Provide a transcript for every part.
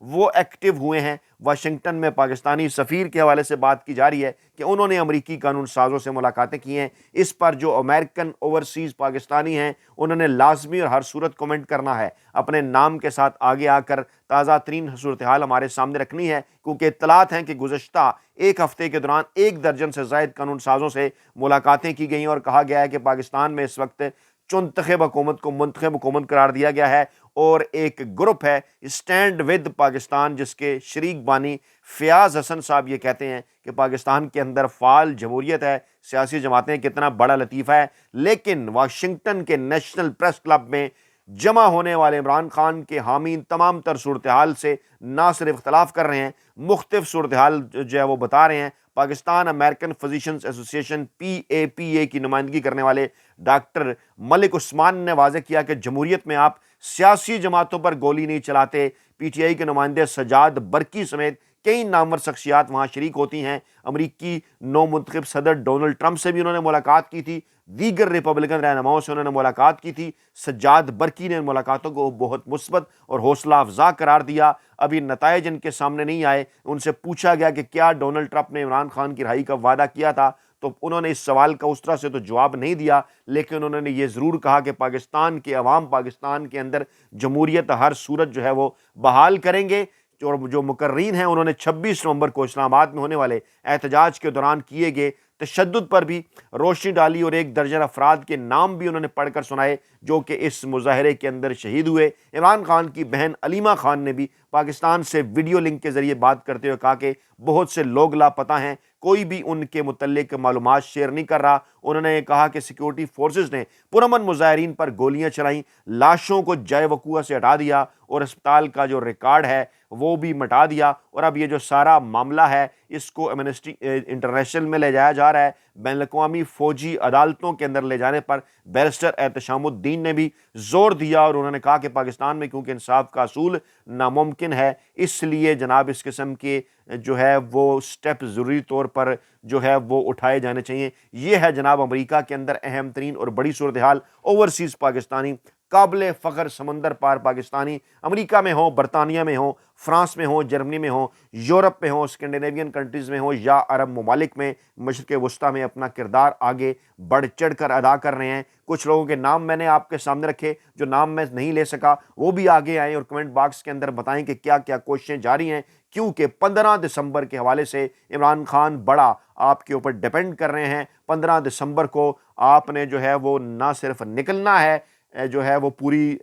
وہ ایکٹیو ہوئے ہیں۔ واشنگٹن میں پاکستانی سفیر کے حوالے سے بات کی جا رہی ہے کہ انہوں نے امریکی قانون سازوں سے ملاقاتیں کی ہیں۔ اس پر جو امریکن اوورسیز پاکستانی ہیں انہوں نے لازمی اور ہر صورت کومنٹ کرنا ہے، اپنے نام کے ساتھ آگے آ کر تازہ ترین صورتحال ہمارے سامنے رکھنی ہے، کیونکہ اطلاعات ہیں کہ گزشتہ ایک ہفتے کے دوران 1 درجن سے زائد قانون سازوں سے ملاقاتیں کی گئیں اور کہا گیا ہے کہ پاکستان میں اس وقت چنتخب حکومت کو منتخب حکومت قرار دیا گیا ہے، اور ایک گروپ ہے اسٹینڈ ود پاکستان جس کے شریک بانی فیاض حسن صاحب یہ کہتے ہیں کہ پاکستان کے اندر فعال جمہوریت ہے، سیاسی جماعتیں، کتنا بڑا لطیفہ ہے۔ لیکن واشنگٹن کے نیشنل پریس کلب میں جمع ہونے والے عمران خان کے حامی تمام تر صورتحال سے نہ صرف اختلاف کر رہے ہیں، مختلف صورتحال جو ہے وہ بتا رہے ہیں۔ پاکستان امریکن فزیشنز ایسوسی ایشن PAPA کی نمائندگی کرنے والے ڈاکٹر ملک عثمان نے واضح کیا کہ جمہوریت میں آپ سیاسی جماعتوں پر گولی نہیں چلاتے۔ PTI کے نمائندے سجاد برقی سمیت کئی نامور شخصیات وہاں شریک ہوتی ہیں۔ امریکی نو منتخب صدر ڈونلڈ ٹرمپ سے بھی انہوں نے ملاقات کی تھی، دیگر ریپبلکن رہنماؤں سے انہوں نے ملاقات کی تھی۔ سجاد برقی نے ان ملاقاتوں کو بہت مثبت اور حوصلہ افزا قرار دیا۔ ابھی نتائج ان کے سامنے نہیں آئے۔ ان سے پوچھا گیا کہ کیا ڈونلڈ ٹرمپ نے عمران خان کی رہائی کا وعدہ کیا تھا، تو انہوں نے اس سوال کا اس طرح سے تو جواب نہیں دیا، لیکن انہوں نے یہ ضرور کہا کہ پاکستان کے عوام پاکستان کے اندر جمہوریت ہر صورت جو ہے وہ بحال کریں گے۔ اور جو مقررین ہیں انہوں نے 26 نومبر کو اسلام آباد میں ہونے والے احتجاج کے دوران کیے گئے تشدد پر بھی روشنی ڈالی، اور 1 درجن افراد کے نام بھی انہوں نے پڑھ کر سنائے جو کہ اس مظاہرے کے اندر شہید ہوئے۔ عمران خان کی بہن علیمہ خان نے بھی پاکستان سے ویڈیو لنک کے ذریعے بات کرتے ہوئے کہا کہ بہت سے لوگ لاپتہ ہیں، کوئی بھی ان کے متعلق معلومات شیئر نہیں کر رہا۔ انہوں نے کہا کہ سیکیورٹی فورسز نے پرامن مظاہرین پر گولیاں چلائیں، لاشوں کو جائے وقوع سے ہٹا دیا، اور اسپتال کا جو ریکارڈ ہے وہ بھی مٹا دیا، اور اب یہ جو سارا معاملہ ہے اس کو ایمنسٹی انٹرنیشنل میں لے جایا جا رہا ہے، بین الاقوامی فوجی عدالتوں کے اندر لے جانے پر۔ بیرسٹر احتشام الدین نے بھی زور دیا، اور انہوں نے کہا کہ پاکستان میں کیونکہ انصاف کا اصول ناممکن ہے، اس لیے جناب اس قسم کے جو ہے وہ سٹیپ ضروری طور پر جو ہے وہ اٹھائے جانے چاہیے۔ یہ ہے جناب امریکہ کے اندر اہم ترین اور بڑی صورتحال۔ اوورسیز پاکستانی، قابل فخر سمندر پار پاکستانی، امریکہ میں ہوں، برطانیہ میں ہوں، فرانس میں ہوں، جرمنی میں ہوں، یورپ میں ہوں، اسکینڈینیوین کنٹریز میں ہوں، یا عرب ممالک میں، مشرق وسطیٰ میں، اپنا کردار آگے بڑھ چڑھ کر ادا کر رہے ہیں۔ کچھ لوگوں کے نام میں نے آپ کے سامنے رکھے، جو نام میں نہیں لے سکا وہ بھی آگے آئیں اور کمنٹ باکس کے اندر بتائیں کہ کیا کیا کوششیں جاری ہیں، کیونکہ 15 دسمبر کے حوالے سے عمران خان بڑا آپ کے اوپر ڈیپینڈ کر رہے ہیں۔ 15 دسمبر کو آپ نے جو ہے وہ نہ صرف نکلنا ہے جو ہے وہ پوری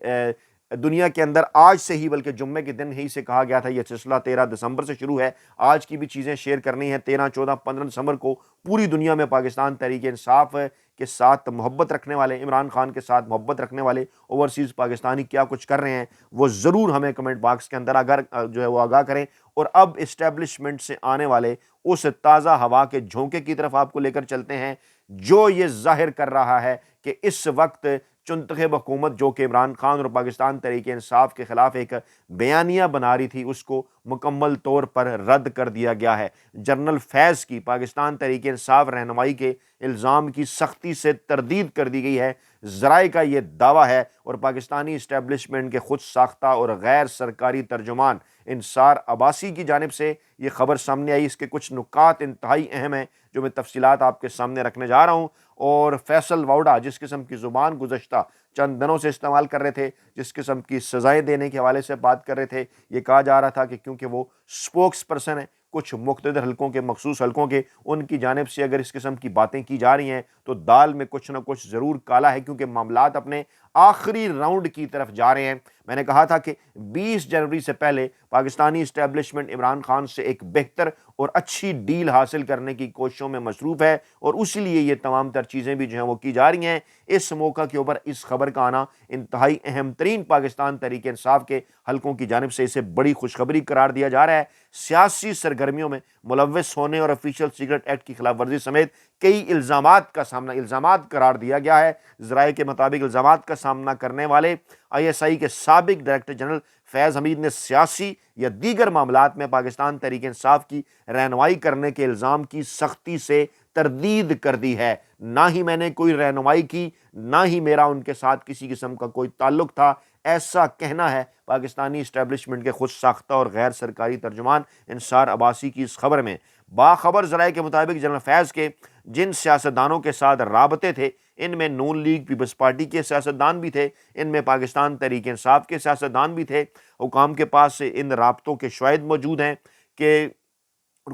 دنیا کے اندر آج سے ہی، بلکہ جمعے کے دن ہی سے کہا گیا تھا یہ سلسلہ 13 دسمبر سے شروع ہے، آج کی بھی چیزیں شیئر کرنی ہیں۔ 13، 14، 15 دسمبر کو پوری دنیا میں پاکستان تحریک انصاف کے ساتھ محبت رکھنے والے، عمران خان کے ساتھ محبت رکھنے والے اوورسیز پاکستانی کیا کچھ کر رہے ہیں وہ ضرور ہمیں کمنٹ باکس کے اندر اگر جو ہے وہ آگاہ کریں۔ اور اب اسٹیبلشمنٹ سے آنے والے اس تازہ ہوا کے جھونکے کی طرف آپ کو لے کر چلتے ہیں جو یہ ظاہر کر رہا ہے کہ اس وقت چنتخب حکومت جو کہ عمران خان اور پاکستان تحریک انصاف کے خلاف ایک بیانیہ بنا رہی تھی، اس کو مکمل طور پر رد کر دیا گیا ہے۔ جنرل فیض کی پاکستان تحریک انصاف رہنمائی کے الزام کی سختی سے تردید کر دی گئی ہے۔ ذرائع کا یہ دعویٰ ہے، اور پاکستانی اسٹیبلشمنٹ کے خود ساختہ اور غیر سرکاری ترجمان انصار عباسی کی جانب سے یہ خبر سامنے آئی۔ اس کے کچھ نکات انتہائی اہم ہیں جو میں تفصیلات آپ کے سامنے رکھنے جا رہا ہوں۔ اور فیصل واؤڈا جس قسم کی زبان گزشتہ چند دنوں سے استعمال کر رہے تھے، جس قسم کی سزائیں دینے کے حوالے سے بات کر رہے تھے، یہ کہا جا رہا تھا کہ کیونکہ وہ سپوکس پرسن ہیں کچھ مقتدر حلقوں کے، مخصوص حلقوں کے، ان کی جانب سے اگر اس قسم کی باتیں کی جا رہی ہیں تو دال میں کچھ نہ کچھ ضرور کالا ہے، کیونکہ معاملات اپنے آخری راؤنڈ کی طرف جا رہے ہیں۔ میں نے کہا تھا کہ 20 جنوری سے پہلے پاکستانی اسٹیبلشمنٹ عمران خان سے ایک بہتر اور اچھی ڈیل حاصل کرنے کی کوششوں میں مصروف ہے، اور اسی لیے یہ تمام تر چیزیں بھی جو ہیں وہ کی جا رہی ہیں۔ اس موقع کے اوپر اس خبر کا آنا انتہائی اہم ترین پاکستان تحریک انصاف کے حلقوں کی جانب سے اسے بڑی خوشخبری قرار دیا جا رہا ہے۔ سیاسی سرگرمیوں میں ملوث ہونے اور آفیشیل سیکرٹ ایکٹ کی خلاف ورزی سمیت کئی الزامات قرار دیا گیا ہے۔ ذرائع کے مطابق الزامات کا سامنا کرنے والے ISI کے سابق ڈائریکٹر جنرل فیض حمید نے سیاسی یا دیگر معاملات میں پاکستان تحریک انصاف کی رہنمائی کرنے کے الزام کی سختی سے تردید کر دی ہے۔ نہ ہی میں نے کوئی رہنمائی کی، نہ ہی میرا ان کے ساتھ کسی قسم کا کوئی تعلق تھا۔ ایسا کہنا ہے پاکستانی اسٹیبلشمنٹ کے خود ساختہ اور غیر سرکاری ترجمان انصار عباسی کی اس خبر میں۔ باخبر ذرائع کے مطابق جنرل فیض کے جن سیاستدانوں کے ساتھ رابطے تھے ان میں نون لیگ پیپلز پارٹی کے سیاستدان بھی تھے، ان میں پاکستان تحریک انصاف کے سیاستدان بھی تھے۔ حکام کے پاس ان رابطوں کے شواہد موجود ہیں کہ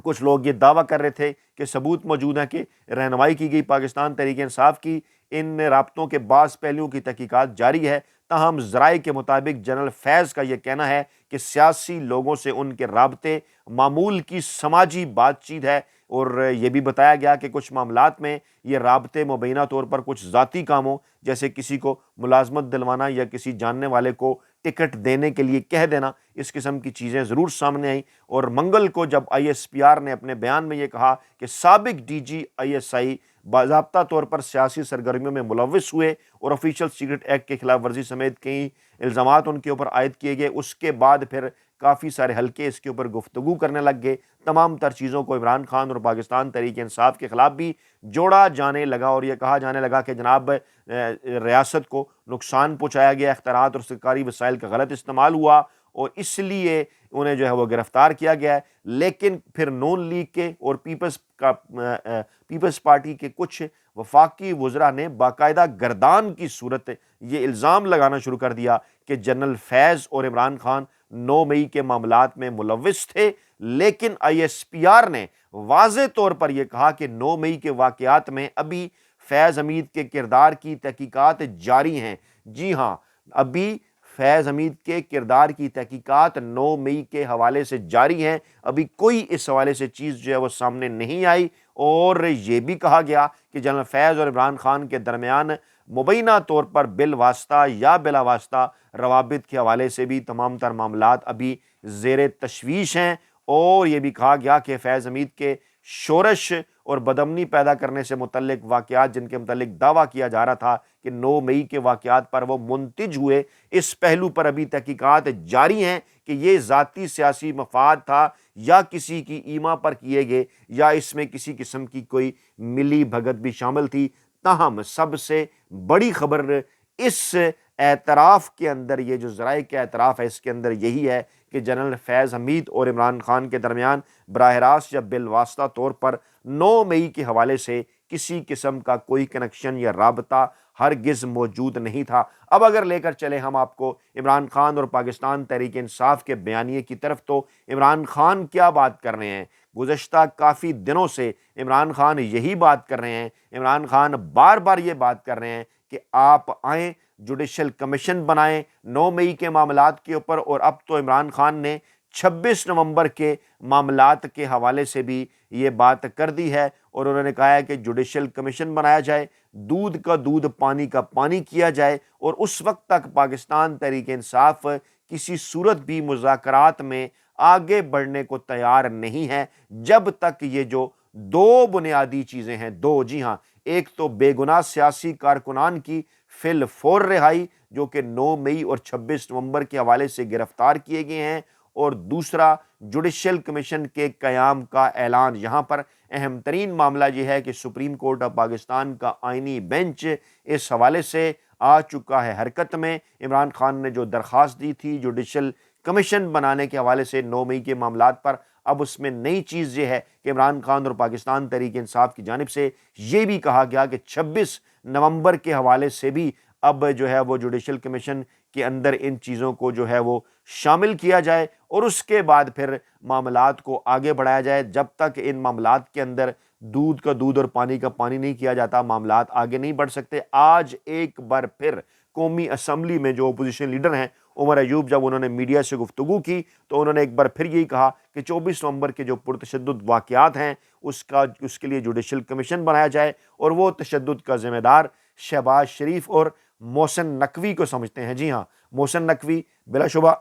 کچھ لوگ یہ دعویٰ کر رہے تھے کہ ثبوت موجود ہیں کہ رہنمائی کی گئی پاکستان تحریک انصاف کی ان رابطوں کے بعض پہلوؤں کی تحقیقات جاری ہے۔ تاہم ذرائع کے مطابق جنرل فیض کا یہ کہنا ہے کہ سیاسی لوگوں سے ان کے رابطے معمول کی سماجی بات چیت ہے، اور یہ بھی بتایا گیا کہ کچھ معاملات میں یہ رابطے مبینہ طور پر کچھ ذاتی کاموں جیسے کسی کو ملازمت دلوانا یا کسی جاننے والے کو ٹکٹ دینے کے لیے کہہ دینا، اس قسم کی چیزیں ضرور سامنے آئیں۔ اور منگل کو جب آئی ایس پی آر نے اپنے بیان میں یہ کہا کہ سابق D G I S I باضابطہ طور پر سیاسی سرگرمیوں میں ملوث ہوئے اور آفیشل سیکرٹ ایکٹ کی خلاف ورزی سمیت کئی الزامات ان کے اوپر عائد کیے گئے، اس کے بعد پھر کافی سارے حلقے اس کے اوپر گفتگو کرنے لگ گئے۔ تمام تر چیزوں کو عمران خان اور پاکستان تحریک انصاف کے خلاف بھی جوڑا جانے لگا اور یہ کہا جانے لگا کہ جناب ریاست کو نقصان پہنچایا گیا، اختیارات اور سرکاری وسائل کا غلط استعمال ہوا اور اس لیے انہیں جو ہے وہ گرفتار کیا گیا ہے۔ لیکن پھر نون لیگ کے اور پیپلز پارٹی کے کچھ وفاقی وزراء نے باقاعدہ گردان کی صورت یہ الزام لگانا شروع کر دیا کہ جنرل فیض اور عمران خان 9 مئی کے معاملات میں ملوث تھے، لیکن آئی ایس پی آر نے واضح طور پر یہ کہا کہ 9 مئی کے واقعات میں ابھی فیض حمید کے کردار کی تحقیقات جاری ہیں۔ جی ہاں، ابھی فیض حمید کے کردار کی تحقیقات 9 مئی کے حوالے سے جاری ہیں، ابھی کوئی اس حوالے سے چیز جو ہے وہ سامنے نہیں آئی۔ اور یہ بھی کہا گیا کہ جنرل فیض اور عمران خان کے درمیان مبینہ طور پر بالواسطہ یا بلا واسطہ روابط کے حوالے سے بھی تمام تر معاملات ابھی زیر تشویش ہیں۔ اور یہ بھی کہا گیا کہ فیض حمید کے شورش اور بدامنی پیدا کرنے سے متعلق واقعات جن کے متعلق دعویٰ کیا جا رہا تھا کہ 9 مئی کے واقعات پر وہ منتج ہوئے، اس پہلو پر ابھی تحقیقات جاری ہیں کہ یہ ذاتی سیاسی مفاد تھا یا کسی کی ایما پر کیے گئے یا اس میں کسی قسم کی کوئی ملی بھگت بھی شامل تھی۔ تاہم سب سے بڑی خبر اس اعتراف کے اندر، یہ جو ذرائع کا اعتراف ہے اس کے اندر یہی ہے کہ جنرل فیض حمید اور عمران خان کے درمیان براہ راست یا بالواسطہ طور پر 9 مئی کے حوالے سے کسی قسم کا کوئی کنیکشن یا رابطہ ہرگز موجود نہیں تھا۔ اب اگر لے کر چلیں ہم آپ کو عمران خان اور پاکستان تحریک انصاف کے بیانیے کی طرف، تو عمران خان کیا بات کر رہے ہیں؟ گزشتہ کافی دنوں سے عمران خان یہی بات کر رہے ہیں، عمران خان بار بار یہ بات کر رہے ہیں کہ آپ آئیں جوڈیشل کمیشن بنائیں 9 مئی کے معاملات کے اوپر، اور اب تو عمران خان نے 26 نومبر کے معاملات کے حوالے سے بھی یہ بات کر دی ہے، اور انہوں نے کہا ہے کہ جوڈیشل کمیشن بنایا جائے، دودھ کا دودھ پانی کا پانی کیا جائے، اور اس وقت تک پاکستان تحریک انصاف کسی صورت بھی مذاکرات میں آگے بڑھنے کو تیار نہیں ہے جب تک یہ جو دو بنیادی چیزیں ہیں، جی ہاں، ایک تو بے گناہ سیاسی کارکنان کی فی الفور رہائی جو کہ 9 مئی اور 26 نومبر کے حوالے سے گرفتار کیے گئے ہیں، اور دوسرا جوڈیشل کمیشن کے قیام کا اعلان۔ یہاں پر اہم ترین معاملہ یہ ہے کہ سپریم کورٹ آف پاکستان کا آئینی بینچ اس حوالے سے آ چکا ہے حرکت میں۔ عمران خان نے جو درخواست دی تھی جوڈیشل کمیشن بنانے کے حوالے سے 9 مئی کے معاملات پر، اب اس میں نئی چیز یہ ہے کہ عمران خان اور پاکستان تحریک انصاف کی جانب سے یہ بھی کہا گیا کہ 26 نومبر کے حوالے سے بھی اب جو ہے وہ جوڈیشل کمیشن کے اندر ان چیزوں کو جو ہے وہ شامل کیا جائے، اور اس کے بعد پھر معاملات کو آگے بڑھایا جائے۔ جب تک ان معاملات کے اندر دودھ کا دودھ اور پانی کا پانی نہیں کیا جاتا، معاملات آگے نہیں بڑھ سکتے۔ آج ایک بار پھر قومی اسمبلی میں جو اپوزیشن لیڈر ہیں عمر ایوب، جب انہوں نے میڈیا سے گفتگو کی تو انہوں نے ایک بار پھر یہی کہا کہ 24 نومبر کے جو پرتشدد واقعات ہیں اس کے لیے جوڈیشل کمیشن بنایا جائے، اور وہ تشدد کا ذمہ دار شہباز شریف اور محسن نقوی کو سمجھتے ہیں۔ جی ہاں، محسن نقوی بلا شبہ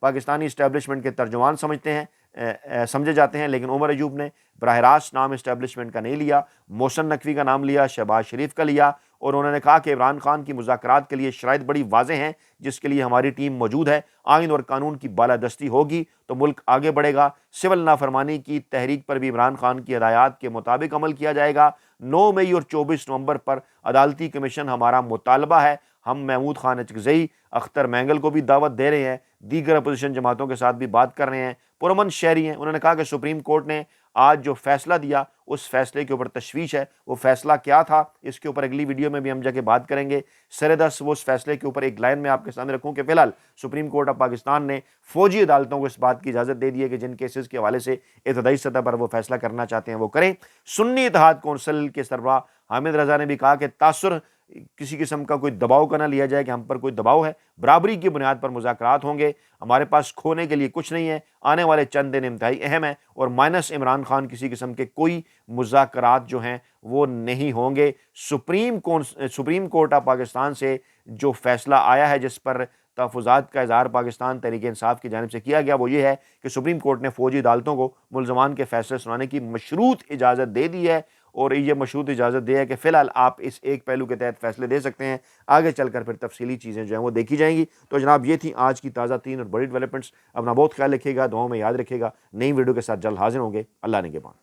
پاکستانی اسٹیبلشمنٹ کے ترجمان سمجھے جاتے ہیں، لیکن عمر ایوب نے براہ راست نام اسٹیبلشمنٹ کا نہیں لیا، محسن نقوی کا نام لیا، شہباز شریف کا لیا، اور انہوں نے کہا کہ عمران خان کی مذاکرات کے لیے شرائط بڑی واضح ہیں جس کے لیے ہماری ٹیم موجود ہے۔ آئین اور قانون کی بالادستی ہوگی تو ملک آگے بڑھے گا۔ سول نافرمانی کی تحریک پر بھی عمران خان کی ہدایات کے مطابق عمل کیا جائے گا۔ 9 مئی اور 24 نومبر پر عدالتی کمیشن ہمارا مطالبہ ہے۔ ہم محمود خان اچکزئی، اختر مینگل کو بھی دعوت دے رہے ہیں، دیگر اپوزیشن جماعتوں کے ساتھ بھی بات کر رہے ہیں، پرامن شہری ہیں۔ انہوں نے کہا کہ سپریم کورٹ نے آج جو فیصلہ دیا اس فیصلے کے اوپر تشویش ہے، وہ فیصلہ کیا تھا اس کے اوپر اگلی ویڈیو میں بھی ہم جا کے بات کریں گے۔ سردست وہ اس فیصلے کے اوپر ایک لائن میں آپ کے سامنے رکھوں کہ فی الحال سپریم کورٹ آف پاکستان نے فوجی عدالتوں کو اس بات کی اجازت دے دی ہے کہ جن کیسز کے حوالے سے ابتدائی سطح پر وہ فیصلہ کرنا چاہتے ہیں وہ کریں۔ سنی اتحاد کونسل کے سربراہ حامد رضا نے بھی کہا کہ تاثر کسی قسم کا کوئی دباؤ کا نہ لیا جائے کہ ہم پر کوئی دباؤ ہے، برابری کی بنیاد پر مذاکرات ہوں گے، ہمارے پاس کھونے کے لیے کچھ نہیں ہے، آنے والے چند دن انتہائی اہم ہیں اور مائنس عمران خان کسی قسم کے کوئی مذاکرات جو ہیں وہ نہیں ہوں گے۔ سپریم کورٹ آف پاکستان سے جو فیصلہ آیا ہے جس پر تحفظات کا اظہار پاکستان تحریک انصاف کی جانب سے کیا گیا وہ یہ ہے کہ سپریم کورٹ نے فوجی عدالتوں کو ملزمان کے فیصلے سنانے کی مشروط اجازت دے دی ہے، اور یہ مشروط اجازت دے ہے کہ فی الحال آپ اس ایک پہلو کے تحت فیصلے دے سکتے ہیں، آگے چل کر پھر تفصیلی چیزیں جو ہیں وہ دیکھی جائیں گی۔ تو جناب یہ تھیں آج کی تازہ ترین اور بڑی ڈیولپمنٹس۔ اپنا بہت خیال رکھیے گا، دعاؤں میں یاد رکھیے گا۔ نئی ویڈیو کے ساتھ جلد حاضر ہوں گے۔ اللہ نگہبان۔